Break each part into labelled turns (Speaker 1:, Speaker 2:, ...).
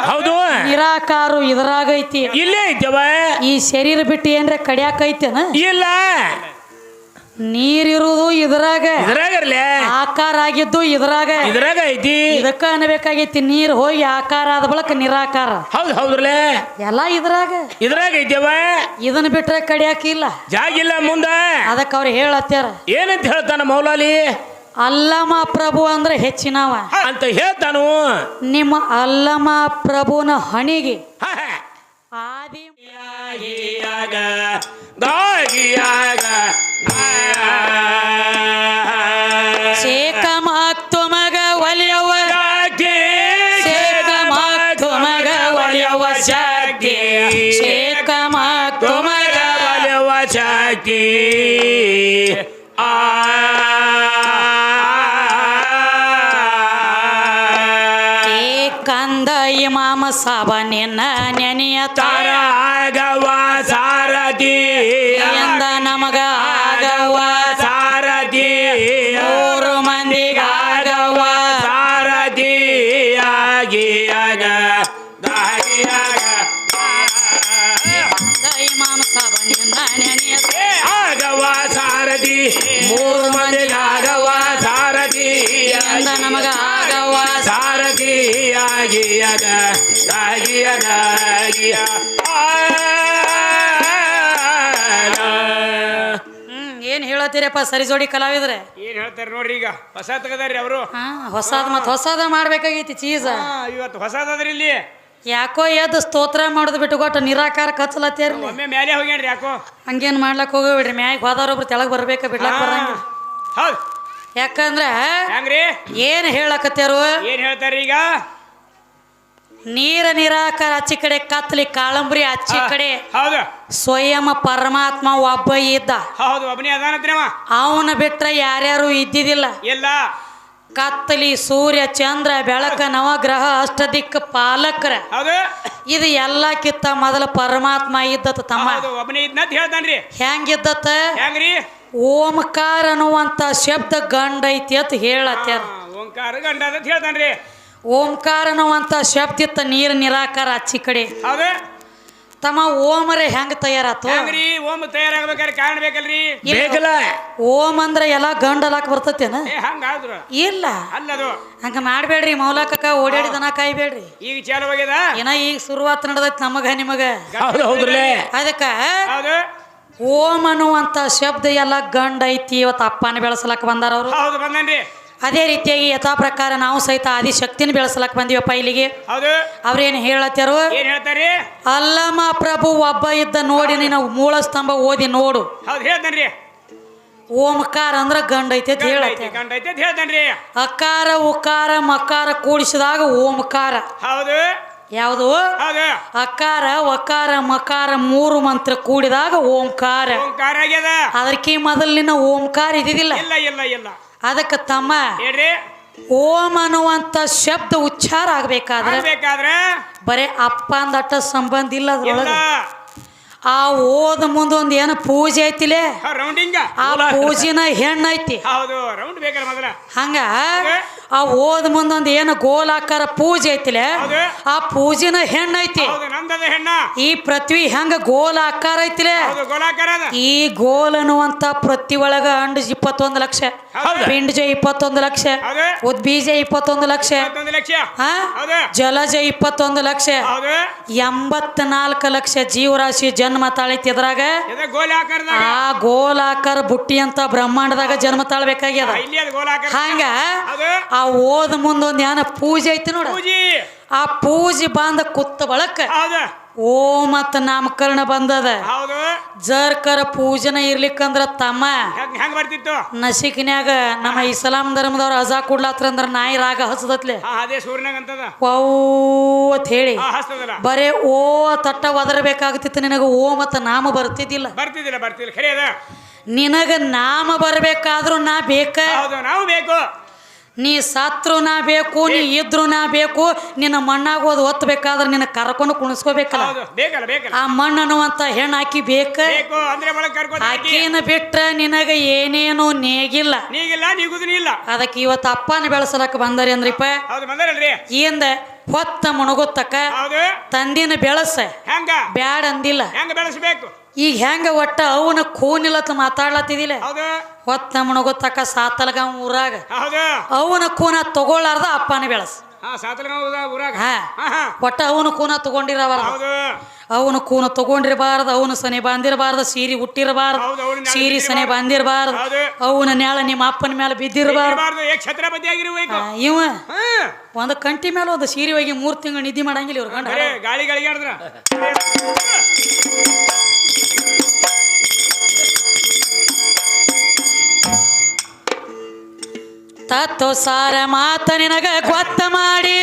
Speaker 1: ಹೌದು
Speaker 2: ನಿರಾಕಾರು ಇದ್ರಾಗೈತಿ
Speaker 1: ಇಲ್ಲೇ ಐತವ
Speaker 2: ಈ ಶರೀರ ಬಿಟ್ಟು ಏನ್ರ ಕಡಿಯಾಕೈತೇನ
Speaker 1: ಇಲ್ಲ
Speaker 2: ನೀರಿರುವುದು ಇದ್ರಾಗ
Speaker 1: ಇದ್ರಾಗರ್ಲೆ
Speaker 2: ಆಕಾರ ಆಗಿದ್ದು ಇದ್ರಾಗ
Speaker 1: ಐತಿ
Speaker 2: ಇದಕ್ಕ ಅನ್ಬೇಕಾಗೈತಿ ನೀರ್ ಹೋಗಿ ಆಕಾರ ಆದ ಬಳಕ ನಿರಾಕಾರ
Speaker 1: ಹೌದ್ರಲೆ
Speaker 2: ಎಲ್ಲ ಇದ್ರಾಗ
Speaker 1: ಐತವ
Speaker 2: ಇದನ್ನ ಬಿಟ್ರೆ ಕಡಿಯಾಕಿಲ್ಲ
Speaker 1: ಜಾಗಿಲ್ಲ ಮುಂದ
Speaker 2: ಅದಕ್ಕ ಅವ್ರು ಹೇಳತ್ಯಾರ
Speaker 1: ಏನಂತ ಹೇಳ್ತಾನ ಮೌಲಾಲಿ
Speaker 2: ಅಲ್ಲಮ ಪ್ರಭು ಅಂದ್ರೆ ಹೆಚ್ಚಿನವ
Speaker 1: ಅಂತ ಹೇಳ್ತಾನು
Speaker 2: ನಿಮ್ಮ ಅಲ್ಲಮ ಪ್ರಭುನ ಹಣಿಗೆ ಆದಿ ಶೇಖ ಮಾತು ಮಗ ಒಲಿಯವ ಶೇಖ ಮಾತು ಮಗ ಒಲಿಯವ ಶಕ್ತಿ ಶೇಖ ಮಾತು ಮಗ
Speaker 1: ಒಲಿಯವ ಶಕ್ತಿ
Speaker 2: ಕಂದ ಇಮಾಮ ಸಾಬ ನಿನ್ನ ನೆನೆಯ ತಾರ
Speaker 1: ಆಗವ ಸಾರಥಿ
Speaker 2: ಎಂದ ನಮಗ ಆಗವ
Speaker 1: ಸಾರಥಿ
Speaker 2: ಮೂರು ಮಂದಿಗಾಗವ
Speaker 1: ಸಾರಥಿ ಆಗಿ ಆಗ
Speaker 2: ಇಮಾಮ ಸಾಬ ನಿನ್ನ ನೆನೆಯ
Speaker 1: ಆಗವ ಸಾರಥಿ ಮೂರು ಮಂದಿಗಾಗವ ಸಾರಥಿ
Speaker 2: ಎಂದ ನಮಗ ಆಗವ
Speaker 1: ಸಾರಥಿ ಆಗಿ ಆಗ
Speaker 2: ಏನ್ ಹೇಳತ್ತೀರಪ್ಪ ಸರಿ ಜೋಡಿ ಕಲಾವಿದ್ರೆ
Speaker 1: ಏನ್ ಹೇಳ್ತಾರೆ ನೋಡ್ರಿ ಈಗ ಹೊಸ ತಗದಾರ್ರಿ ಅವರು
Speaker 2: ಹೊಸದ ಮಾಡ್ಬೇಕಾಗೈತಿ ಚೀಸ
Speaker 1: ಇವತ್ತು ಹೊಸದಾದ್ರಿ ಇಲ್ಲಿ
Speaker 2: ಯಾಕೋ ಎದ್ದು ಸ್ತೋತ್ರ ಮಾಡೋದು ಬಿಟ್ಟು ಕೊಟ್ಟು ನಿರಾಕಾರ ಕಚ್ಚಲತ್ತೇರಿ
Speaker 1: ಒಮ್ಮೆ ಮೇಲೆ ಹೋಗ್ಯಾನ್ರಿ ಯಾಕೋ
Speaker 2: ಹಂಗೇನ್ ಮಾಡ್ಲಕ್ ಹೋಗಬೇಡ್ರಿ ಮ್ಯಾಗ ಹೋದವ್ರೊಬ್ರು ತೆಳಗ್ ಬರ್ಬೇಕ ಬಿಡ್ಲಕ್ ಬರಂಗಿಲ್ಲ
Speaker 1: ಹೌದ್
Speaker 2: ಯಾಕಂದ್ರ
Speaker 1: ಹೆಂಗ್ರಿ
Speaker 2: ಏನ್ ಹೇಳಕತ್ಯಾರು
Speaker 1: ಏನ್ ಹೇಳ್ತಾರ ಈಗ
Speaker 2: ನೀರ ನಿರಾಕಾರ ಆಚಿ ಕಡೆ ಕತ್ಲಿ ಕಾಳಂಬ್ರಿ ಆಚಿ ಕಡೆ
Speaker 1: ಹೌದು
Speaker 2: ಸ್ವಯಂ ಪರಮಾತ್ಮ ಒಬ್ಬ ಇದ್ದ
Speaker 1: ಹೌದು ಒಬ್ಬನೇ ಅದಾನತ್ರಿ
Speaker 2: ಅವನ ಬಿಟ್ರೆ ಯಾರ್ಯಾರು ಇದ್ದಿದ್ದಿಲ್ಲ
Speaker 1: ಇಲ್ಲ
Speaker 2: ಕತ್ತಲಿ ಸೂರ್ಯ ಚಂದ್ರ ಬೆಳಕ ನವಗ್ರಹ ಅಷ್ಟದಿಕ್ಕ ಪಾಲಕರ
Speaker 1: ಹೌದು
Speaker 2: ಇದು ಎಲ್ಲಕ್ಕಿಂತ ಮೊದಲ ಪರಮಾತ್ಮ ಇದ್ದತ್ ತಮ್ಮ
Speaker 1: ಒಬ್ಬನೇ ಇದ್ನಂತ ಹೇಳ್ತಾನ್ರಿ
Speaker 2: ಹೆಂಗಿದ್ದತ್ತ
Speaker 1: ಹೆಂಗ್ರಿ
Speaker 2: ಓಂಕಾರ ಅನ್ನುವಂತ ಶಬ್ದ ಗಂಡ ಐತಿ ಅಂತ ಹೇಳತ್ಯಾರ
Speaker 1: ಓಂಕಾರ ಗಂಡ ಅಂತ ಹೇಳ್ತಾನ್ರಿ
Speaker 2: ಓಂಕಾರ ಅನ್ನುವಂತ ಶಬ್ದ ಇತ್ತ ನೀರು ನಿರಾಕಾರ ಆಚಿ ಕಡೆ
Speaker 1: ಹೌದು
Speaker 2: ತಮ್ಮ ಓಮರೆ ಹೆಂಗ ತಯಾರಾತು
Speaker 1: ಹೆಂಗ್ರಿ ಓಂ ತಯಾರಾಗಬೇಕಾದ್ರೆ ಕಾರಣ ಬೇಕಲ್ರಿ
Speaker 2: ಬೇಕಲ್ಲ ಓಂ ಅಂದ್ರೆ ಎಲ್ಲಾ ಗಂಡ ಅಲಾಕ್ ಬರ್ತತೇನ
Speaker 1: ಹಂಗಾದ್ರು
Speaker 2: ಇಲ್ಲ
Speaker 1: ಅಲ್ಲದು
Speaker 2: ಹಂಗ ಮಾಡ್ಬೇಡ್ರಿ ಮೌಲಾಕಕ್ಕ ಓಡಾಡಿದನ ಕಾಯ್ಬೇಡ್ರಿ
Speaker 1: ಈಗ ಚಾಲು ಆಗ್ಯದ
Speaker 2: ಏನ ಈಗ ಶುರುವಾತ್ ನಡೆದೈತಿ ನಮಗ ನಿಮಗ
Speaker 1: ಹೌದ್ರಲ್ಲೇ
Speaker 2: ಅದಕ್ಕ
Speaker 1: ಹೌದು
Speaker 2: ಓಂ ಅನ್ನುವಂತ ಶಬ್ದ ಎಲ್ಲ ಗಂಡ ಐತಿ ಇವತ್ತು ಅಪ್ಪನ ಬೆಳೆಸಲಕ್ ಬಂದಾರ ಅವರು
Speaker 1: ಹೌದು ಬಂದನ್ರಿ
Speaker 2: ಅದೇ ರೀತಿಯಾಗಿ ಯಥಾ ಪ್ರಕಾರ ನಾವು ಸಹಿತ ಆದಿಶಕ್ತಿನ ಬೆಳೆಸಲಕ್ ಬಂದಿವಪ್ಪ ಇಲ್ಲಿಗೆ
Speaker 1: ಹೌದು
Speaker 2: ಅವ್ರೇನ್ ಹೇಳತ್ತಾರು
Speaker 1: ಏನ್ ಹೇಳ್ತಾರಿ
Speaker 2: ಅಲ್ಲಮ ಪ್ರಭು ಒಬ್ಬ ಇದ್ದ ನೋಡಿ ನೀನು ಮೂಲ ಸ್ತಂಭ ಓದಿ ನೋಡು
Speaker 1: ಹೌದು ಹೇಳ್ತಾನ್ರಿ
Speaker 2: ಓಂಕಾರ ಅಂದ್ರ ಗಂಡ ಐತಿ ಅಂತ ಹೇಳತ್ತೆ
Speaker 1: ಗಂಡ ಐತಿ ಅಂತ ಹೇಳ್ತಾನ್ರಿ
Speaker 2: ಅಕಾರ ಉಕಾರ ಮಕಾರ ಕೂಡಿಸಿದಾಗ ಓಂಕಾರ
Speaker 1: ಹೌದು
Speaker 2: ಯಾವುದು
Speaker 1: ಹೌದು
Speaker 2: ಅಕಾರ ವಕಾರ ಮಕಾರ ಮೂರು ಮಂತ್ರ ಕೂಡಿದಾಗ ಓಂಕಾರ
Speaker 1: ಓಂಕಾರ ಆಗ್ಯದ
Speaker 2: ಅದಕ್ಕೆ ಮೊದಲಿನ ಓಂಕಾರ ಇದ್ದಿದ್ದಿಲ್ಲ
Speaker 1: ಇಲ್ಲ ಇಲ್ಲ ಇಲ್ಲ
Speaker 2: ಅದಕ್ಕೆ ತಮ್ಮ
Speaker 1: ಹೇಳ್ರಿ
Speaker 2: ಓಂ ಅನ್ನುವಂತ ಶಬ್ದ ಉಚ್ಚಾರ ಆಗ್ಬೇಕಾದ್ರೆ ಬರೇ ಅಪ್ಪ ಅಂದಟ್ಟ ಸಂಬಂಧ ಇಲ್ಲ ಅದ್ರೊಳಗ ಆ ಓದ ಮುಂದೊಂದು ಏನು ಪೂಜೆ ಐತಿಲೇ
Speaker 1: ರೌಂಡಿಂಗ್
Speaker 2: ಆ ಪೂಜಿನ ಹೆಣ್ಣು ಐತಿ
Speaker 1: ಹೌದು ರೌಂಡ್ ಬೇಕಲ್ಲ ಮೊದಲ
Speaker 2: ಹಂಗ ಆ ಓದ ಮುಂದೊಂದು ಏನು ಗೋಲಾಕಾರ ಪೂಜೆ ಐತಿಲೆ ಆ ಪೂಜಿನ ಹೆಣ್ಣು ಐತಿ ಈ ಪೃಥ್ವಿ ಹೆಂಗ ಗೋಲ ಆಕಾರ ಐತಿಲೆ ಈ ಗೋಲ್ ಅನ್ನುವಂತ ಪೃಥ್ವಿ ಒಳಗ ಅಂಡ 21 ಲಕ್ಷ ಪಿಂಡಜ 21 ಲಕ್ಷ ಉದ್ಬೀಜ 21 ಲಕ್ಷ ಜಲಜ 21 ಲಕ್ಷ 84 ಲಕ್ಷ ಜೀವರಾಶಿ ಜನ್ಮ ತಾಳೈತಿ ಅದ್ರಾಗ ಆ ಗೋಲಾಕಾರ ಬುಟ್ಟಿ ಅಂತ ಬ್ರಹ್ಮಾಂಡದಾಗ ಜನ್ಮ ತಾಳ್ಬೇಕಾಗ್ಯದ ಹಂಗ ಆ ಓದ ಮುಂದೊಂದು ಏನ ಪೂಜೆ ಐತಿ ನೋಡ ಆ ಪೂಜೆ ಬಂದ ಕುತ್ತ ಬಳಕ ಓಂ ಮತ್ತ ನಾಮಕರಣ ಬಂದದ ಜರ್ಕರ ಪೂಜನ ಇರ್ಲಿಕ್ಕಂದ್ರ ತಮ್ಮ ನಸಿಕಿನ್ಯಾಗ ನಮ್ಮ ಇಸ್ಲಾಂ ಧರ್ಮದವ್ರ ಅಜಾ ಕೊಡ್ಲಾತ್ರ ಅಂದ್ರ ನಾಯಿ ರಾಗ ಹಚ್ಚದತ್ಲೆ ಅಂತ ಹೇಳಿ ಬರೇ ಓ ತಟ್ಟ ಒದರಬೇಕಾಗ್ತಿತ್ತು ನಿನಗ ಓ ಮತ್ತ ನಾಮ ಬರ್ತಿದ್ದಿಲ್ಲ ನಿನಗ ನಾಮ ಬರ್ಬೇಕಾದ್ರೂ ನಾ ಬೇಕ ನೀ ಸತ್ರು ನಾ ಬೇಕು ನೀ ಇದ್ರು ನಾ ಬೇಕು ನಿನ್ನ ಮಣ್ಣಾಗೋದು ಒತ್ತಬೇಕಾದ್ರೆ ನಿನ್ನ ಕರ್ಕೊಂಡು ಕುಣಿಸ್ಕೋಬೇಕಲ್ಲ ಆ ಮಣ್ಣು ಅನ್ನುವಂತ ಹೆಣ್ಣು ಹಾಕಿ ಬೇಕ ಆಕಿನ ಬಿಟ್ರ ನಿನಗ ಏನೇನು ನೇಗಿಲ್ಲ ಅದಕ್ಕೆ ಇವತ್ತು ಅಪ್ಪನ ಬೆಳೆಸಲಕ್ಕ ಬಂದಾರಿ ಅಂದ್ರಿಪ್ಪ ಇಂದ ಹೊತ್ತ ಮುಣಗುತ್ತಕ್ಕ
Speaker 1: ಹೌದು
Speaker 2: ತಂದಿನ ಬೆಳಸ
Speaker 1: ಹೆಂಗ
Speaker 2: ಬ್ಯಾಡ ಅಂದಿಲ್ಲ.
Speaker 1: ಹೆಂಗ ಬೆಳೆಸಬೇಕು
Speaker 2: ಈಗ ಹೆಂಗ ಒಟ್ಟ ಅವನ ಕೂನಿಲ್ಲತ್ತ ಮಾತಾಡ್ಲತ್ತಿದಿಲ್ಲ.
Speaker 1: ಹೌದು
Speaker 2: ಹೊತ್ತ ಮುಣಗುತ್ತಕ್ಕ ಸಾತಲ್ಗ ಊರಾಗ
Speaker 1: ಹೌದು
Speaker 2: ಅವನ ಕೂನ ತಗೊಳ್ಳಾರ್ದ ಅಪ್ಪನ ಬೆಳಸ.
Speaker 1: ಹಾ ಸಾತಲಗಾಂವ್ ಊರಾಗ
Speaker 2: ಹಾ ಒಟ್ಟ ಅವನ ಕೂನ ತಗೊಂಡಿರಬಾರ್ದು.
Speaker 1: ಹೌದು
Speaker 2: ಅವನು ಕೂನ ತಗೊಂಡಿರಬಾರ್ದು. ಅವನು ಸನಿ ಬಂದಿರಬಾರ್ದು. ಸೀರೆ ಹುಟ್ಟಿರಬಾರ್ದು.
Speaker 1: ಹೌದು ಅವ್ನ
Speaker 2: ಸೀರೆ ಸನಿ ಬಂದಿರಬಾರ್ದು.
Speaker 1: ಹೌದು
Speaker 2: ಅವನ ನ್ಯಾಳ ನಿಮ್ಮ ಅಪ್ಪನ ಮೇಲೆ ಬಿದ್ದಿರಬಾರ್ದು.
Speaker 1: ಛತ್ರಪತಿ ಆಗಿರ್ಬೇಕು.
Speaker 2: ಇವ ಒಂದು ಕಂಟಿ ಮೇಲೆ ಒಂದು ಸೀರೆ ಹೋಗಿ 3 ತಿಂಗಳು ನಿದ್ದೆ ಮಾಡಂಗಿಲ್ಲ ಇವ್ರ ಗಂಡ.
Speaker 1: ಗಾಳಿ ಗಾಳಿಗೆ ಆಡಿದ್ರ
Speaker 2: ತತ್ತೋ ಸಾರ ಮಾತ ನಿನಗ ಗೊತ್ತ ಮಾಡಿ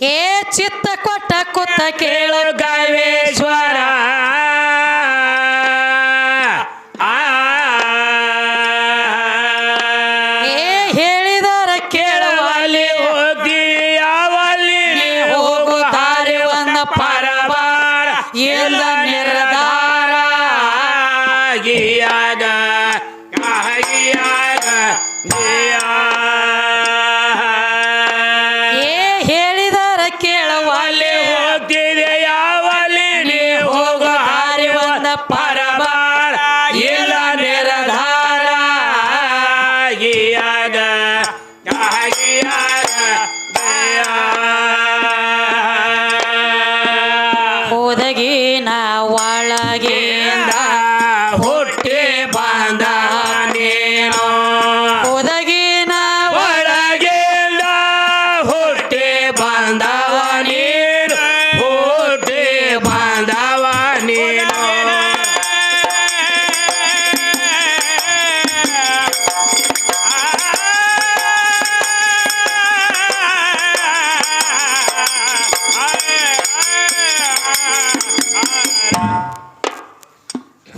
Speaker 2: ಏ ಚಿತ್ತ ಕೊಟ್ಟ ಕುತ್ತ ಕೇಳ
Speaker 1: ಗಾಯೇಶ್ವರ
Speaker 2: ಏ ಹೇಳಿದರ ಕೇಳವಲ್ಲಿ
Speaker 1: ಹೋಗಿ ಯಾವಲ್ಲಿ
Speaker 2: ಹೋಗುತ್ತಾರೆ ಒಂದ ಪರವಾರ ಎಲ್ಲ ನಿರ್ಧಾರ
Speaker 1: ಗಿಯಾಗ ಗಿಯಾಗ
Speaker 2: ಏ ಹೇಳಿದರ ಕೇಳವಲ್ಲಿ
Speaker 1: ಹೋಗ್ತಿದೆ ಯಾವಲ್ಲಿ ನೀ
Speaker 2: ಹೋಗುತ್ತಾರೆ ಒಂದ
Speaker 1: ಪರವಾರ ಇಲ್ಲ ನಿರ್ಧಾರ ಗಿಯಾಗ
Speaker 2: ಹೋದಗಿನ ಒಳಗಿಂದ
Speaker 1: ಹುಟ್ಟಿ ಬಂದ ನೀನು
Speaker 2: ಹೋದಗಿನ
Speaker 1: ಒಳಗಿಂದ ಹುಟ್ಟಿ ಬಂದವ ನೀನು ಹುಟ್ಟಿ ಬಂದವ ನೀನು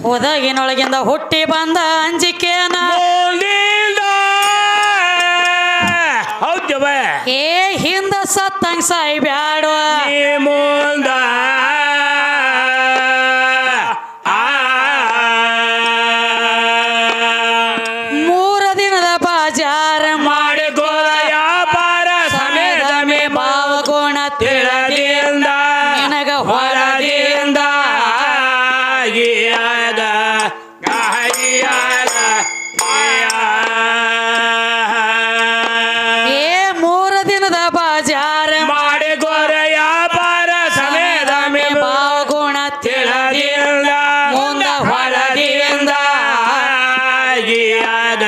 Speaker 2: ಹೋದಗಿನೊಳಗಿಂದ ಹುಟ್ಟಿ ಬಂದ ಅಂಜಿಕೆನ
Speaker 1: ಹೌದವ
Speaker 2: ಏ ಹಿಂದ ಸತ್ತಂಗ್ ಸಾಯಿ ಬ್ಯಾಡ್ವ
Speaker 1: ಮುಂದ
Speaker 2: ಮೂರ ದಿನದ ಬಾಜಾರ
Speaker 1: ಮಾಡಿ ಗೋಯ ಪಾರ ಸಮಯ
Speaker 2: ಭಾವಗುಣ
Speaker 1: ತಿಳದಿಂದ
Speaker 2: ನಿನಗ
Speaker 1: ಹೊರದಿಂದ ಗಿಯಾಗ ಗಾಯಿಯಾಗ
Speaker 2: ಏ ಮೂರ ದಿನದ ಬಾಜಾರ
Speaker 1: ಮಾಡಿ ಗೋರಯ ಪಾರ ಸಮಯದ
Speaker 2: ಭಾವಗುಣ
Speaker 1: ತಿಳದಿಂದ ಮುಂದ ಹೊರದಿಂದ ಗಿಯಾಗ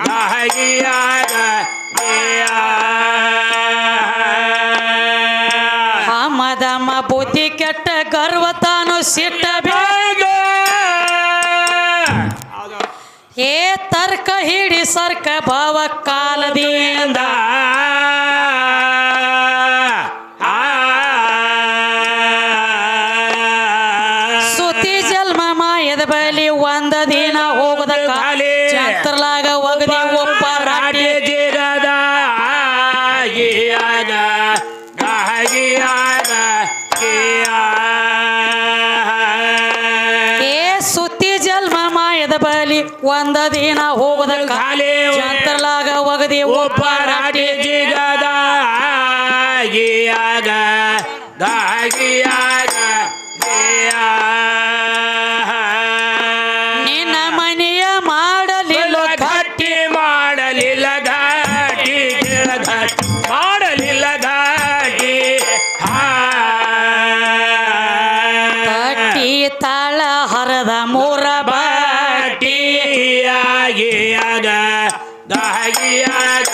Speaker 1: ಗಾಯಿಯಾಗ
Speaker 2: ಮದಮ ಬುದ್ಧಿ ಕೆಟ್ಟ ಗರ್ವ ತಾನು ಸಿಟ್ಟ ಏ ತರ್ಕ ಹಿಡಿ ಸರ್ಕ ಭಾವ ಕಾಲದಿಂದ ಸುತಿ ಜನ್ಮ ಮಾಯದ ಬಲಿ ಒಂದ ದಿನ ಹೋಗುದ ಕಾಲಿ ಛತ್ರಲಾಗ ಒಗದಿ ಒಪ್ಪ ರಾಟಿ
Speaker 1: ಜಿಗದ ಗಿಯಾಗ ಗಾಯಿಯಾಗ
Speaker 2: ಏ ಸುತ್ತಿ ಜನ್ಮ ಮಾಯದ ಬಲಿ ಒಂದ ದಿನ ಹೋಗುದ ಕಾಲಿ ಛತ್ರಲಾಗ ಒಗದಿ ಒಪ್ಪ ರಾಟಿ
Speaker 1: ಜಿಗದ ಗಿಯಾಗ ಗಾಯಿಯಾಗ
Speaker 2: ನಿನ್ನ ಮನೆಯ ಮಾಡಲಿಲ್ಲ
Speaker 1: ಘಟ್ಟಿ ಮಾಡಲಿಲ್ಲ ಘಾಟಿ ಘಾಟಿ ಮಾಡಲಿಲ್ಲ ಘಾಟಿ
Speaker 2: ಕಟ್ಟಿ ತಾಳ ಹರದ ಮೂರ
Speaker 1: ಬಾಟಿಯಾಗಿಯಾಗ ದಾಗಿಯಾಗ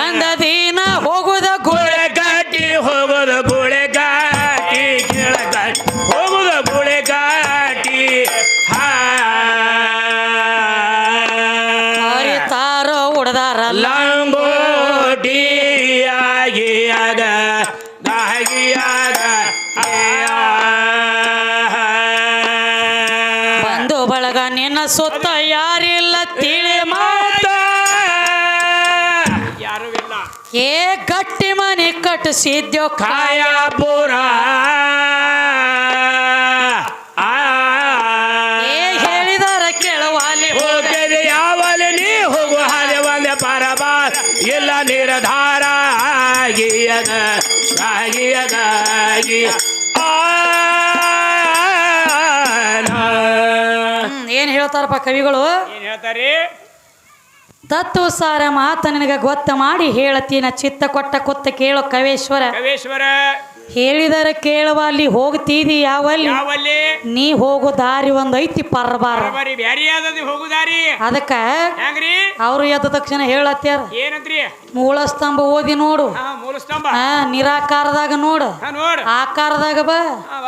Speaker 2: ಒಂದ ದಿನ ಹೋಗುದ ಗುಳೆ
Speaker 1: ಘಾಟಿ ಹೋಗೋದು ಗುಳೆ ಘಾಟಿ ಗಿಳ ಘಾಟಿ ಹೋಗುದು ಗುಳೆ ಘಾಟಿ
Speaker 2: ಹರಿತಾರೋ ಉಡ್ದಾರಲ್ಲ
Speaker 1: ಲಂಗೋಟಿಯಾಗಿಯಾಗ ದಾಗಿಯಾಗ
Speaker 2: ಬಂದು ಬಳಗ ನಿನ್ನ ಸುತ್ತ ಯಾರಿಲ್ಲ ತಿಳಿ
Speaker 1: ಮಾತ ಯಾರು ಇಲ್ಲ
Speaker 2: ಏ ಗಟ್ಟಿ ಮನೆ ಕಟ್ಟಿಸಿದ್ಯೋ
Speaker 1: ಕಾಯಾಪುರ
Speaker 2: ಏ ಹೇಳಿದಾರ ಕೇಳುವಲ್ಲಿ
Speaker 1: ಹೋಗದೆ ಎಲ್ಲ ನಿರ್ಧಾರ ಆಗಿಯದ ಆಗಿಯದಾಗಿ
Speaker 2: ಏನ್ ಹೇಳ್ತಾರಪ್ಪ ಕವಿಗಳು?
Speaker 3: ಏನ್ ಹೇಳ್ತಾರಿ?
Speaker 2: ತತ್ವ ಸಾರ ಮಾತ ನಿನಗ ಗೊತ್ತ ಮಾಡಿ ಹೇಳತೀನ ಚಿತ್ತ ಕೊಟ್ಟ ಕೊತ್ತ ಕೇಳೋ ಕವೇಶ್ವರ.
Speaker 3: ಕವೇಶ್ವರ
Speaker 2: ಹೇಳಿದರ ಕೇಳುವ ಅಲ್ಲಿ ಹೋಗ್ತೀದಿ ಯಾವಲ್ಲಿ
Speaker 3: ಯಾವಲ್ಲಿ
Speaker 2: ನೀ ಹೋಗೋ ದಾರಿ ಒಂದ್ ಐತಿ ಪರ್ಬಾರ.
Speaker 3: ಬರೀ ಬ್ಯಾರಿ ಆದದಿ ಹೋಗುದಾರಿ.
Speaker 2: ಅದಕ್ಕ
Speaker 3: ಹೆಂಗ್ರಿ
Speaker 2: ಅವ್ರು ಎದ್ದ ತಕ್ಷಣ ಹೇಳತ್ಯಾರ,
Speaker 3: ಏನಂತ್ರಿ?
Speaker 2: ಮೂಲ ಸ್ತಂಭ ಓದಿ ನೋಡು,
Speaker 3: ಮೂಲ ಸ್ತಂಭ
Speaker 2: ನಿರಾಕಾರದಾಗ ನೋಡು,
Speaker 3: ನೋಡ್
Speaker 2: ಆಕಾರದಾಗ ಬಾ.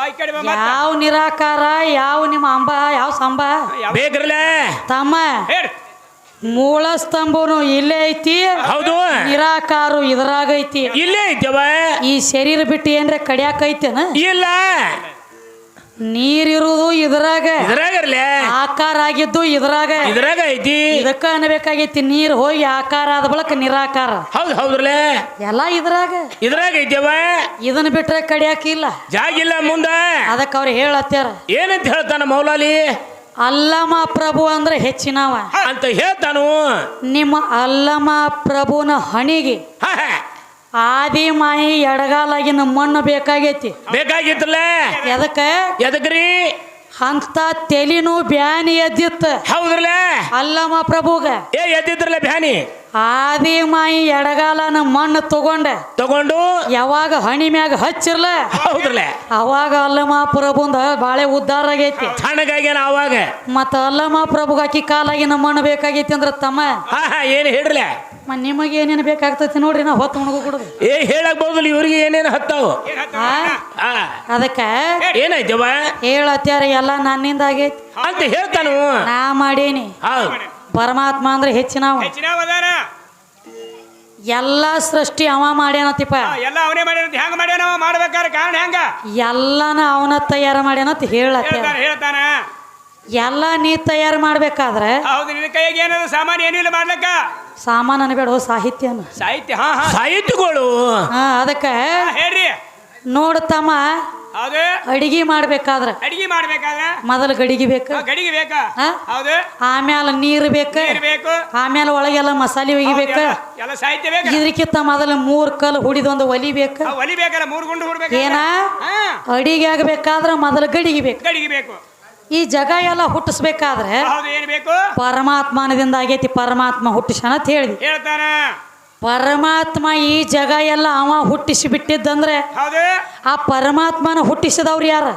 Speaker 3: ಈ ಕಡೆ ಬಾ.
Speaker 2: ಯಾವ ನಿರಾಕಾರ, ಯಾವ ನಿಮ್ಮ ಅಂಬ, ಯಾವ ಸಂಬ
Speaker 1: ಬೇಕ್ರಲ್ಲ
Speaker 2: ತಮ್ಮ.
Speaker 3: ಹೇಳಿ.
Speaker 2: ಮೂಲ ಸ್ತಂಭನು ಇಲ್ಲೇ ಐತಿ,
Speaker 1: ಹೌದು.
Speaker 2: ನಿರಾಕಾರು ಇದ್ರಾಗ ಐತಿ.
Speaker 1: ಇಲ್ಲೇ ಐತವ.
Speaker 2: ಈ ಶರೀರ ಬಿಟ್ಟು ಏನ್ರ ಕಡಿಯಾಕ ಐತೇನ?
Speaker 1: ಇಲ್ಲ.
Speaker 2: ನೀರಿರುವುದು ಇದ್ರಾಗ,
Speaker 1: ಇದ್ರಾಗರ್ಲೆ
Speaker 2: ಆಕಾರ ಆಗಿದ್ದು ಇದ್ರಾಗ
Speaker 1: ಐತಿ.
Speaker 2: ಇದಕ್ಕ ಅನ್ಬೇಕಾಗೈತಿ ನೀರ್ ಹೋಗಿ ಆಕಾರ ಆದ ಬಳಕ ನಿರಾಕಾರ.
Speaker 1: ಹೌದು ಹೌದ್ರಲೆ
Speaker 2: ಎಲ್ಲಾ ಇದ್ರಾಗ
Speaker 1: ಐತವ.
Speaker 2: ಇದನ್ನ ಬಿಟ್ರೆ ಕಡಿಯಾಕಿಲ್ಲ,
Speaker 1: ಜಾಗಿಲ್ಲ ಮುಂದ.
Speaker 2: ಅದಕ್ಕೆ ಅವ್ರು ಹೇಳತ್ಯಾರ,
Speaker 1: ಏನಂತ ಹೇಳ್ತಾನ ಮೌಲಾಲಿ?
Speaker 2: ಅಲ್ಲಮ ಪ್ರಭು ಅಂದ್ರೆ ಹೆಚ್ಚಿನವ
Speaker 1: ಅಂತ ಹೇಳ್ತಾನು.
Speaker 2: ನಿಮ್ಮ ಅಲ್ಲಮ ಪ್ರಭುನ ಹಣಿಗೆ ಆದಿ ಮಾಯಿ ಎಡಗಾಲಾಗಿನ ಮಣ್ಣು ಬೇಕಾಗೈತಿ.
Speaker 1: ಬೇಕಾಗಿತ್ತಲ್ಲ. ಎದಕ್ರಿ?
Speaker 2: ಅಂತ ತೆಲಿನೂ ಬ್ಯಾನಿ ಎದ್ದಿತ್ತ.
Speaker 1: ಹೌದ್ರಲ್ಲ.
Speaker 2: ಅಲ್ಲಮ ಪ್ರಭುಗ
Speaker 1: ಎದ್ದಿದ್ರಲ್ಲ ಬ್ಯಾನಿ.
Speaker 2: ಆದಿ ಮಾಯಿ ಎಡಗಾಲನ ಮಣ್ಣು ತಗೊಂಡು ಯಾವಾಗ ಹಣಿ ಮ್ಯಾಗ ಹಚ್ಚಿರ್ಲ,
Speaker 1: ಹೌದ್ರಲ್ಲ,
Speaker 2: ಅವಾಗ ಅಲ್ಲಮ ಪ್ರಭುಂದ ಬಾಳೆ ಉದ್ಧಾರ ಆಗೈತಿ.
Speaker 1: ತಣ್ಣಗಾಗ್ಯಾನ ಅವಾಗ.
Speaker 2: ಮತ್ತ ಅಲ್ಲಮ ಪ್ರಭುಗ ಅಕ್ಕಿ ಕಾಲಾಗಿನ ಮಣ್ಣು ಬೇಕಾಗೈತಿ ಅಂದ್ರ ತಮ್ಮ
Speaker 1: ಏನ್ ಹೇಳ್ರಲ್ಲ,
Speaker 2: ನಿಮಗೆ ಏನೇನು ಬೇಕಾಗ್ತೈತಿ ನೋಡ್ರಿ, ನಾ ಹೊತ್ತು ಮುಣಗು ಕೊಡುದು.
Speaker 1: ಹೇಳಕ್ಬಹುದಲ್ಲ ಇವ್ರಿಗೆ ಏನೇನು ಹತ್ತಾವು.
Speaker 2: ಅದಕ್ಕ
Speaker 1: ಏನಾಯ್ತವ?
Speaker 2: ಹೇಳತ್ಯಾರ ಎಲ್ಲ ನನ್ನಿಂದ ಆಗೈತಿ
Speaker 1: ಅಂತ ಹೇಳ್ತಾನು.
Speaker 2: ನಾ ಮಾಡೇನಿ. ಪರಮಾತ್ಮ ಅಂದ್ರೆ ಹೆಚ್ಚಿನವ. ಎಲ್ಲಾ ಸೃಷ್ಟಿ ಅವ ಮಾಡ್ಯಾನತಿಪ್ಪ.
Speaker 3: ಎಲ್ಲ ಅವನೇ ಮಾಡ್ಯಾನ. ಹೆಂಗ ಮಾಡ್ಯಾನ? ಮಾಡ್ಬೇಕಾದ್ರೆ ಕಾರಣ ಹೆಂಗ?
Speaker 2: ಎಲ್ಲಾನ ಅವನ ತಯಾರು ಮಾಡ್ಯಾನಂತ
Speaker 3: ಹೇಳ್ತಾನ.
Speaker 2: ಎಲ್ಲ ನೀ ತಯಾರು ಮಾಡ್ಬೇಕಾದ್ರೆ
Speaker 3: ಹೌದು. ನಿನ್ನ ಕೈಯಾಗ ಏನದು ಸಾಮಾನು? ಏನೂ ಇಲ್ಲ ಮಾಡ್ಲಕ್ಕ.
Speaker 2: ಸಾಮಾನು ಅನ್ಬೇಡ, ಸಾಹಿತ್ಯನ.
Speaker 3: ಸಾಹಿತ್ಯ
Speaker 1: ಸಾಹಿತ್ಯಗಳು.
Speaker 2: ಅದಕ್ಕ
Speaker 3: ಹೇಳ್ರಿ.
Speaker 2: ನೋಡತಮ್ಮ,
Speaker 3: ಹೌದು.
Speaker 2: ಅಡಿಗೆ ಮಾಡ್ಬೇಕಾದ್ರ ಮೊದಲು ಗಡಿಗೆ ಬೇಕಾ?
Speaker 3: ಹೌದು.
Speaker 2: ಆಮ್ಯಾಲ ನೀರು ಬೇಕು, ಆಮ್ಯಾಲ ಒಳಗೆಲ್ಲ ಮಸಾಲೆ ಒಗಿಬೇಕ. ಇದಕ್ಕಿಂತ ಮೊದಲು 3 ಕಲ್ಲು ಹುಡಿದ ಒಂದು ಒಲಿ ಬೇಕು. ಏನ ಅಡಿಗೆ ಆಗ್ಬೇಕಾದ್ರ ಮೊದಲು ಗಡಿಗೆ ಬೇಕು. ಈ ಜಗ ಎಲ್ಲ ಹುಟ್ಟಿಸ್ಬೇಕಾದ್ರೆ ಪರಮಾತ್ಮನದಿಂದ ಆಗೈತಿ. ಪರಮಾತ್ಮ ಹುಟ್ಟಿಸಣ ಅಂತ ಹೇಳಿ ಪರಮಾತ್ಮ ಈ ಜಗ ಎಲ್ಲ ಅವ ಹುಟ್ಟಿಸಿ ಬಿಟ್ಟಿದ್ದಂದ್ರೆ ಆ ಪರಮಾತ್ಮನ ಹುಟ್ಟಿಸಿದವ್ರು ಯಾರ?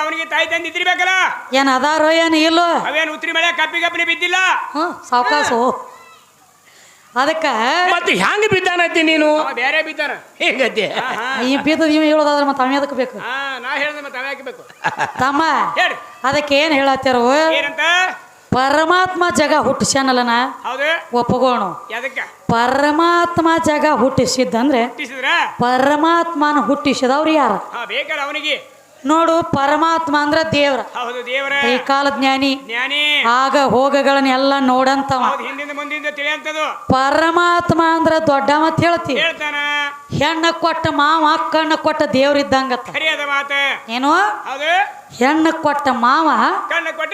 Speaker 3: ಅವನಿಗೆ ತಾಯಿ ತಂದಿದ್ರಿ ಬೇಕಲ್ಲ.
Speaker 2: ಏನ್ ಅದಾರೋ ಏನ್ ಇಲ್ಲೋ?
Speaker 3: ಅವೇನು ಉತ್ರಿ ಮಳೆ ಕಪ್ಪಿ ಬಿದ್ದಿಲ್ಲ.
Speaker 2: ಸಾವಕಾಸು. ಅದಕ್ಕ
Speaker 1: ಮತ್ತೆ ಹೆಂಗ ಬಿದ್ದಾನತಿ ನೀನು?
Speaker 3: ಬೇರೆ ಬಿದ್ದಾನ.
Speaker 1: ಹೇಗತ್ತೆ
Speaker 2: ಈ ಬಿದ್ದದ ಇವ ಹೇಳೋದಾದ್ರೆ ಮತ್ತೆ ಅವ ಅದಕ್ಕೆ ಬೇಕು.
Speaker 3: ನಾ ಹೇಳ್ದೆ ಮತ್ತೆ ಅವಕ್ಕೆ ಬೇಕು
Speaker 2: ತಮ್ಮ. ಅದಕ್ಕೆ ಏನ್ ಹೇಳತ್ತಾರ? ಪರಮಾತ್ಮ ಜಗ ಹುಟ್ಟಿಸ್ಯಾನಲ್ಲನ ಒಪ್ಪಗೋಣ. ಪರಮಾತ್ಮ ಜಗ ಹುಟ್ಟಿಸಿದ್ದಂದ್ರೆ ಪರಮಾತ್ಮನ ಹುಟ್ಟಿಸಿದವ್ರು ಯಾರ?
Speaker 3: ಅವನಿಗೆ
Speaker 2: ನೋಡು, ಪರಮಾತ್ಮ ಅಂದ್ರ ದೇವ್ರ. ಈ ಕಾಲ ಜ್ಞಾನಿ, ಆಗ ಹೋಗಗಳನ್ನೆಲ್ಲ ನೋಡಂತವ. ಪರಮಾತ್ಮ ಅಂದ್ರ ದೊಡ್ಡ ಮತ್ ಹೇಳ್ತಿ. ಹೆಣ್ಣ ಕೊಟ್ಟ ಮಾವ ಕಣ್ಣ ಕೊಟ್ಟ ದೇವ್ರ ಇದ್ದಂಗತ್ತ. ಏನು? ಹೆಣ್ಣ ಕೊಟ್ಟ ಮಾವ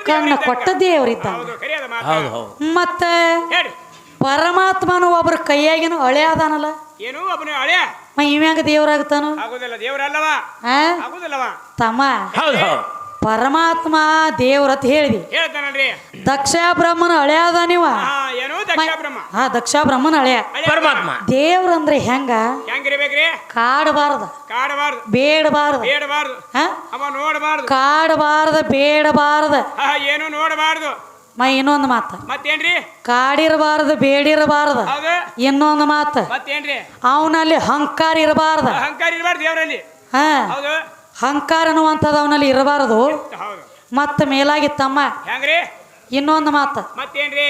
Speaker 2: ಕಣ್ಣ ಕೊಟ್ಟ ದೇವ್ರ ಇದ್ದಂಗ. ಮತ್ತೆ ಪರಮಾತ್ಮನು ಒಬ್ರ ಕೈಯಾಗಿನ ಹಳೆ ಅದಾನಲ್ಲ,
Speaker 3: ಏನು ಒಬ್ಬನ ಹಳೆ
Speaker 2: ಇವ್ಯಾಂಗ ದೇವ್ರಾಗ್ತಾನು? ತಮ್ಮ, ಪರಮಾತ್ಮ ದೇವ್ರತ್ ಹೇಳಿದಿ. ದಕ್ಷ ಬ್ರಹ್ಮನ ಹಳೆ ಅದ ನೀವ. ದಕ್ಷ ಬ್ರಹ್ಮನ ಹಳೆಯ
Speaker 1: ಪರಮಾತ್ಮ.
Speaker 2: ದೇವ್ರಂದ್ರೆ ಹೆಂಗ? ಕಾಡಬಾರ್ದ, ಬೇಡಬಾರ್ದ, ಕಾಡಬಾರ್ದ, ಬೇಡಬಾರ್ದ,
Speaker 3: ಏನು ನೋಡಬಾರ್ದು.
Speaker 2: ಇನ್ನೊಂದು ಮಾತ
Speaker 3: ಮತ್ತೇನ್ರಿ?
Speaker 2: ಕಾಡಿರಬಾರ್ದು, ಬೇಡಿರಬಾರ್ದು. ಇನ್ನೊಂದು ಮಾತ ಅವನಲ್ಲಿ ಅಹಂಕಾರ ಇರಬಾರ್ದ.
Speaker 3: ದೇವರಲ್ಲಿ
Speaker 2: ಅಹಂಕಾರ ಅನ್ನುವಂಥದ್ದು ಅವನಲ್ಲಿ ಇರಬಾರದು. ಮತ್ತ ಮೇಲಾಗಿ ತಮ್ಮ ಇನ್ನೊಂದು ಮಾತ
Speaker 3: ಮತ್ತೇನ್ರಿ?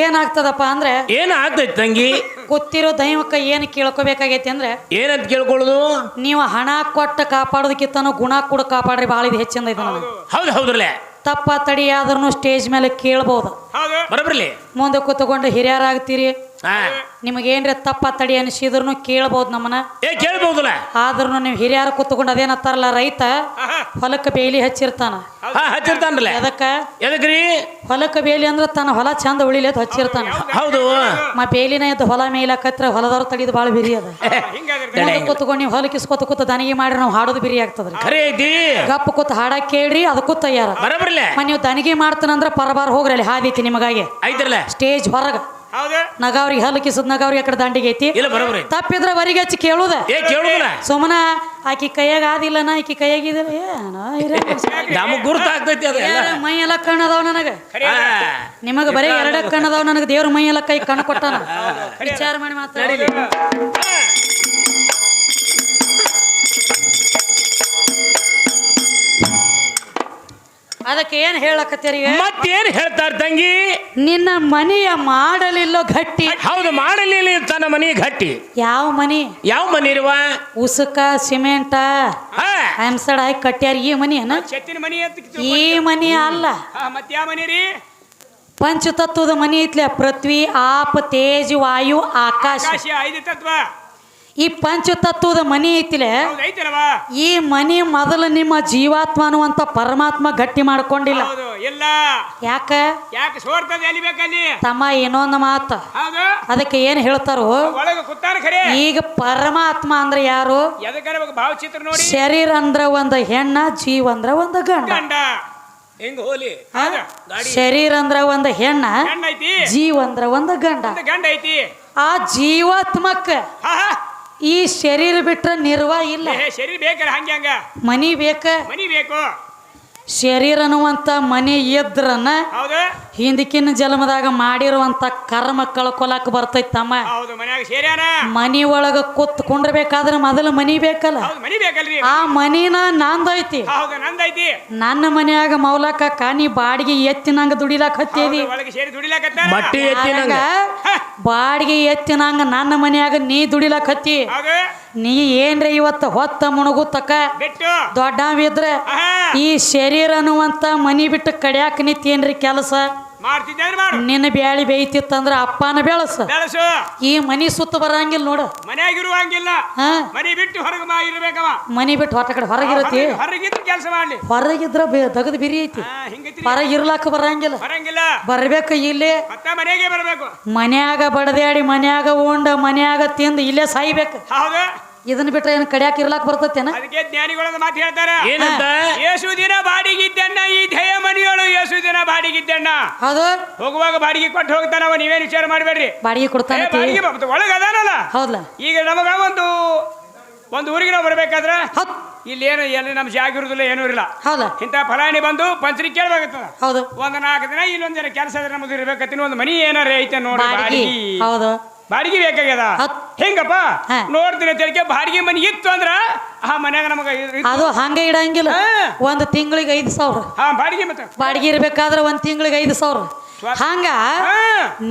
Speaker 2: ಏನಾಗ್ತದಪ್ಪ ಅಂದ್ರೆ
Speaker 1: ಏನಾಗ್ತೈತಿ ತಂಗಿ?
Speaker 2: ಗೊತ್ತಿರೋ ದೈವಕ್ಕ ಏನ್ ಕೇಳ್ಕೋಬೇಕಾಗೈತಿ ಅಂದ್ರೆ
Speaker 1: ಏನಂತ ಕೇಳ್ಕೊಳ್ಳೋದು?
Speaker 2: ನೀವು ಹಣ ಕೊಟ್ಟ ಕಾಪಾಡೋದಕ್ಕಿಂತನೂ ಗುಣ ಕೂಡ ಕಾಪಾಡ್ರಿ, ಭಾಳ ಇದು ಹೆಚ್ಚಿಂದ ಇದು.
Speaker 1: ಹೌದು ಹೌದ್ರಲ್ಲೇ.
Speaker 2: ತಪ್ಪ ತಡಿ ಆದ್ರೂ ಸ್ಟೇಜ್ ಮೇಲೆ ಕೇಳ್ಬಹುದು.
Speaker 1: ಬರಬರ್ಲಿ.
Speaker 2: ಮುಂದೆ ಕೂತ್ಕೊಂಡು ಹಿರಿಯರಾಗ್ತೀರಿ,
Speaker 1: ಹಾ
Speaker 2: ನಿಮಗೇನ್ರಿ ತಪ್ಪ ತಡಿ ಅನಿಸಿದ್ರು ಕೇಳ್ಬೋದು ನಮ್ಮನ್ನ.
Speaker 1: ಕೇಳ್ಬಹುದಲ್ಲ.
Speaker 2: ಆದ್ರೂ ನೀವು ಹಿರಿಯರು ಕೂತ್ಕೊಂಡು ಅದೇನತ್ತಾರಲ್ಲ, ರೈತ ಹೊಲಕ್ಕೆ ಬೇಲಿ ಹಚ್ಚಿರ್ತಾನ.
Speaker 1: ಹಚ್ಚಿರ್ತಾನಲ್ಲ. ಎದಕ್ರಿ
Speaker 2: ಹೊಲಕ್ಕೆ ಬೇಲಿ ಅಂದ್ರೆ ತನ್ನ ಹೊಲ ಚಂದ ಉಳಿಲೇದ್ ಹಚ್ಚಿರ್ತಾನ.
Speaker 1: ಹೌದು.
Speaker 2: ಬೇಲಿನ ಎದ್ದು ಹೊಲ ಮೇಲಕತ್ರ ಹೊಲದವ್ರು ತಡಿದು ಭಾಳ ಬಿರಿ ಅದ. ಕೂತ್ಕೊಂಡು ನೀವು ಹೊಲಕಿಸ್ಕೊತ ಕೂತ ದನಿಗೆ ಮಾಡ್ರಿ ನಾವು ಹಾಡೋದು ಬಿರಿ ಆಗ್ತದ್ರಿ.
Speaker 1: ಖರೆ ಐತಿ.
Speaker 2: ಗಪ್ಪ ಕೂತ್ ಹಾಡಕ್ ಕೇಳ್ರಿ ಅದಕ್ಕೂ ತಯಾರ.
Speaker 1: ಬರಬರ್ಲೆ
Speaker 2: ನೀವು ದನಿಗೆ ಮಾಡ್ತಾನಂದ್ರ ಪರಬಾರ ಹೋಗ್ರಿ, ಅಲ್ಲಿ ಹಾದೈತಿ ನಿಮಗಾಗಿ
Speaker 1: ಐತ್ರಲ್ಲ
Speaker 2: ಸ್ಟೇಜ್ ಹೊರಗ. ನಗಾವ್ರಿಗೆ ಹಲಕಿಸದ್ ನಗಾವ್ರಿಗೆ ಅಕಡೆ ದಂಡಿಗೆ ಐತಿ. ತಪ್ಪಿದ್ರ ವರಿಗೆ ಹಚ್ಚಿ ಕೇಳುದ. ಸುಮ್ಮನ ಆಕಿ ಕೈಯಾಗ ಆದಿಲ್ಲನ ಆಕಿ ಕೈಯಾಗಿದ್ರೆ
Speaker 1: ಗುರ್ತಾಗ್ತೈತಿ.
Speaker 2: ಮೈ ಎಲ್ಲ ಕಣ್ಣದಾವ್ ನನಗ. ನಿಮಗ ಬರೀ 2 ಕಣ್ಣದಾವ್ ನನಗ. ದೇವ್ರ ಮೈ ಎಲ್ಲ ಕೈ ಕಣ್ಣು ಕೊಟ್ಟಾನ. ವಿಚಾರ ಮಾಡಿ ಮಾತಾಡಿ. ಅದಕ್ಕೆ ಏನ್ ಹೇಳಕತ್ತೀರಿ?
Speaker 1: ಮತ್ತೇನ್ ಹೇಳ್ತಾರ ತಂಗಿ?
Speaker 2: ನಿನ್ನ ಮನೆಯ ಮಾಡಲಿಲ್ಲೋ ಗಟ್ಟಿ.
Speaker 1: ಹೌದು, ಮಾಡಲಿಲ್ಲ ತನ್ನ ಮನಿ ಗಟ್ಟಿ.
Speaker 2: ಯಾವ ಮನಿ?
Speaker 1: ಯಾವ ಮನಿ ಇರುವ?
Speaker 2: ಉಸುಕ ಸಿಮೆಂಟ ಹಂಸಡ್ ಹಾಕಿ ಕಟ್ಟ್ಯಾರ. ಈ ಮನಿ ಅನ್ನ ಈ ಮನಿ ಅಲ್ಲ.
Speaker 3: ಮತ್ ಯಾವ ಮನಿ ರೀ?
Speaker 2: ಪಂಚತತ್ವದ ಮನಿ ಐತ್ಲೆ. ಪೃಥ್ವಿ, ಆಪ್, ತೇಜ್, ವಾಯು, ಆಕಾಶ.
Speaker 3: 5 ತತ್ವ.
Speaker 2: ಈ ಪಂಚತತ್ವದ ಮನಿ ಐತಿಲೆ. ಈ ಮನಿ ಮೊದಲು ನಿಮ್ಮ ಜೀವಾತ್ಮ ಅನ್ನುವಂತ ಪರಮಾತ್ಮ ಗಟ್ಟಿ ಮಾಡ್ಕೊಂಡಿಲ್ಲ. ಯಾಕ? ತಮ್ಮ ಇನ್ನೊಂದು ಮಾತ. ಅದಕ್ಕೆ ಏನ್ ಹೇಳ್ತಾರೋ, ಈಗ ಪರಮಾತ್ಮ ಅಂದ್ರೆ ಯಾರು? ಶರೀರ ಅಂದ್ರ ಒಂದ ಹೆಣ್ಣ, ಜೀವ ಅಂದ್ರ ಒಂದ ಗಂಡ. ಶರೀರ ಅಂದ್ರ ಒಂದ ಹೆಣ್ಣ, ಜೀವ ಅಂದ್ರ ಒಂದ ಗಂಡ. ಆ ಜೀವಾತ್ಮಕ್ಕ ಈ ಶರೀರ ಬಿಟ್ರ ನಿರ್ವಾಹ ಇಲ್ಲ.
Speaker 3: ಶರೀರ ಬೇಕಲ್ಲ, ಹಂಗ
Speaker 2: ಮನಿ ಬೇಕ.
Speaker 3: ಮನಿ ಬೇಕು.
Speaker 2: ಶರೀರ ಅನ್ನುವಂತ ಮನಿ ಇದ್ರನ ಹಿಂದಕ್ಕಿನ ಜನ್ಮದಾಗ ಮಾಡಿರುವಂತ ಕರ್ಮ ಕಳ್ಕೊಳಕ್ ಬರ್ತೈತಿ ತಮ್ಮ. ಮನಿ ಒಳಗ ಕುತ್ಕೊಂಡ್ರಬೇಕಾದ್ರೆ ಮೊದಲು ಮನಿ ಬೇಕಲ್ಲ. ಆ ಮನಿನ ನಂದೈತಿ. ನನ್ನ ಮನ್ಯಾಗ ಮೌಲಕ ಕಾನಿ ಬಾಡಿಗೆ ಎತ್ತಿನಂಗ ದುಡಿಲಾಕ ಹತ್ತೀವಿ. ಬಾಡಿಗೆ ಎತ್ತಿನಂಗ ನನ್ನ ಮನ್ಯಾಗ ನೀ ದುಡಿಲಾಕ ಹತ್ತಿ. ನೀ ಏನ್ರಿ ಇವತ್ತು ಹೊತ್ತ ಮುಣಗುತ್ತಕ ದೊಡ್ಡವಿದ್ರೆ ಈ ಶರೀರ ಅನ್ನುವಂತ ಮನಿ ಬಿಟ್ಟು ಕಡ್ಯಾಕ ನಿಂತೇನ್ರಿ ಕೆಲಸ ನಿನ್ನ ಬ್ಯಾಳಿ ಬೇಯ್ತಿತ್ತಂದ್ರ ಅಪ್ಪನ ಬೆಳಸ. ಈ ಮನಿ ಸುತ್ತ ಬರಂಗಿಲ್ಲ ನೋಡ.
Speaker 3: ಮನೆಯಾಗಿರುವಂಗಿಲ್ಲ. ಮನಿ ಬಿಟ್ಟು ಹೊರಗೆ ಇರ್ಬೇಕವ.
Speaker 2: ಮನಿ ಬಿಟ್ಟು ಹೊರ ಕಡೆ ಹೊರಗಿರತಿ.
Speaker 3: ಕೆಲಸ ಮಾಡ್ಲಿ.
Speaker 2: ಹೊರಗಿದ್ರ ದಗದ್ ಬಿರಿ ಐತಿ. ಹೊರಗಿರ್ಲಾಕ ಬರಂಗಿಲ್ಲ. ಬರ್ಬೇಕು ಇಲ್ಲೇ.
Speaker 3: ಮನೆಗೆ ಬರ್ಬೇಕು.
Speaker 2: ಮನ್ಯಾಗ ಬಡದಾಡಿ ಮನ್ಯಾಗ ಉಂಡ ಮನ್ಯಾಗ ತಿಂದು ಇಲ್ಲೇ ಸಾಯ್ಬೇಕು. ಇದನ್ನ ಬಿಟ್ರೆ ಏನ್ ಕಡ್ಯಾಕ ಇರ್ಲಾಕ ಬರ್ತೈತೇನ?
Speaker 3: ಅದಕ್ಕೆ ಜ್ಞಾನಿಗಳನ್ನ ಮಾತು ಹೇಳ್ತಾರ. ಯೇಸು ದಿನ ಬಾಡಿಗಿದ್ದಣ್ಣ, ಈ ದೇಹ ಮನಿಯೊಳು ಯೇಸು ದಿನ ಬಾಡಿಗಿದ್ದಣ್ಣ.
Speaker 2: ಹೌದು.
Speaker 3: ಹೋಗುವಾಗ ಬಾಡಿಗೆ ಕೊಟ್ಟು ಹೋಗ್ತಾನವ, ನೀವೇನ್ ವಿಚಾರ ಮಾಡಬೇಡ್ರಿ.
Speaker 2: ಬಾಡಿಗೆ ಕೊಡ್ತಾನ.
Speaker 3: ಒಳಗ ಅದಾನಲ್ಲ.
Speaker 2: ಹೌದಲ್ಲ.
Speaker 3: ಈಗ ನಮಗ ಒಂದು ಊರಿಗೆ ನಾವು ಬರ್ಬೇಕಾದ್ರ ಇಲ್ಲಿ ಏನು ನಮ್ ಜಾಗ ಇರುದಿಲ್ಲ, ಏನೂ ಇರಲ್ಲ.
Speaker 2: ಹೌದಾ?
Speaker 3: ಇಂತ ಫಲಾನಿ ಬಂದು ಪಂಚರಿ ಕೇಳ್ಬೇಕಾಗ್ತದ.
Speaker 2: ಹೌದು.
Speaker 3: ಒಂದ್ 4 ದಿನ ಇಲ್ಲೊಂದ್ ಜನ ಕೆಲಸ ಇದ್ರೆ ನಮ್ದು ಇರ್ಬೇಕತ್ತೀನಿ. ಒಂದು ಮನಿ ಏನಾರ ಐತೆ ನೋಡಿ.
Speaker 2: ಹೌದು.
Speaker 3: ಬಾಡಿಗೆ ಬೇಕಾಗ್ಯದ. ಹೆಂಗಪ್ಪ ನೋಡ್ತೀನಿ ಅಂತ ಬಾಡಿಗೆ ಮನಿ ಇತ್ತು ಅಂದ್ರ ಆ ಮನ್ಯಾಗ ನಮಗ
Speaker 2: ಅದು ಹಂಗ ಇಡಂಗಿಲ್ಲ. 1 ತಿಂಗಳಿಗೆ 5,000.
Speaker 3: ಬಾಡಿಗೆ ಮತ್ತೆ
Speaker 2: ಬಾಡಿಗೆ ಇರ್ಬೇಕಾದ್ರೆ 1 ತಿಂಗಳಿಗೆ 5,000. ಹಂಗ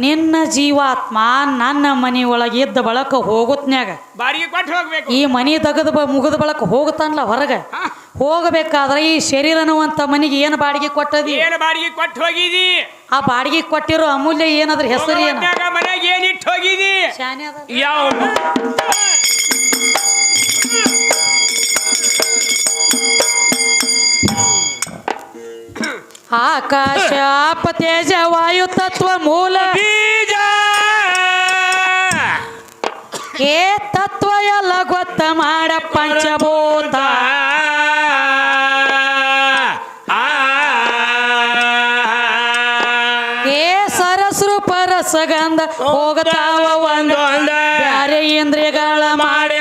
Speaker 2: ನಿನ್ನ ಜೀವಾತ್ಮ ನನ್ನ ಮನಿ ಒಳಗೆ ಇದ್ದ ಬಳಕ ಹೋಗುತ್ನ್ಯಾಗ
Speaker 3: ಬಾಡಿಗೆ ಕೊಟ್ಟು ಹೋಗ್ಬೇಕು.
Speaker 2: ಈ ಮನಿ ತೆಗೆದ ಮುಗಿದ ಬಳಕ ಹೋಗುತ್ತಾನಲ್ಲ ಹೊರಗ. ಹೋಗಬೇಕಾದ್ರೆ ಈ ಶರೀರ ಅನ್ನುವಂತ ಮನಿಗೆ ಏನು ಬಾಡಿಗೆ ಕೊಟ್ಟದಿ?
Speaker 3: ಏನು ಬಾಡಿಗೆ ಕೊಟ್ಟು ಹೋಗಿದಿ?
Speaker 2: ಆ ಬಾಡಿಗೆ ಕೊಟ್ಟಿರೋ ಅಮೂಲ್ಯ ಏನಾದ್ರ ಹೆಸರು ಏನ?
Speaker 3: ಮನ್ಯಾಗ ಏನ್ ಇಟ್ಟು ಹೋಗಿದಿ?
Speaker 1: ಯಾವ
Speaker 2: ಆಕಾಶ, ಆಪ, ತೇಜ, ವಾಯು, ತತ್ವ, ಮೂಲ
Speaker 1: ಬೀಜ.
Speaker 2: ಏ ತತ್ವ ಎಲ್ಲ ಗೊತ್ತ ಮಾಡ ಪಂಚಭೂತ. ಏ ಸರಸ್ರು ಪರಸಗಂಧ ಹೋಗತಾವ ಒಂದು ಬ್ಯಾರೆ ಇಂದ್ರಿಯಗಳ ಮಾಡಿ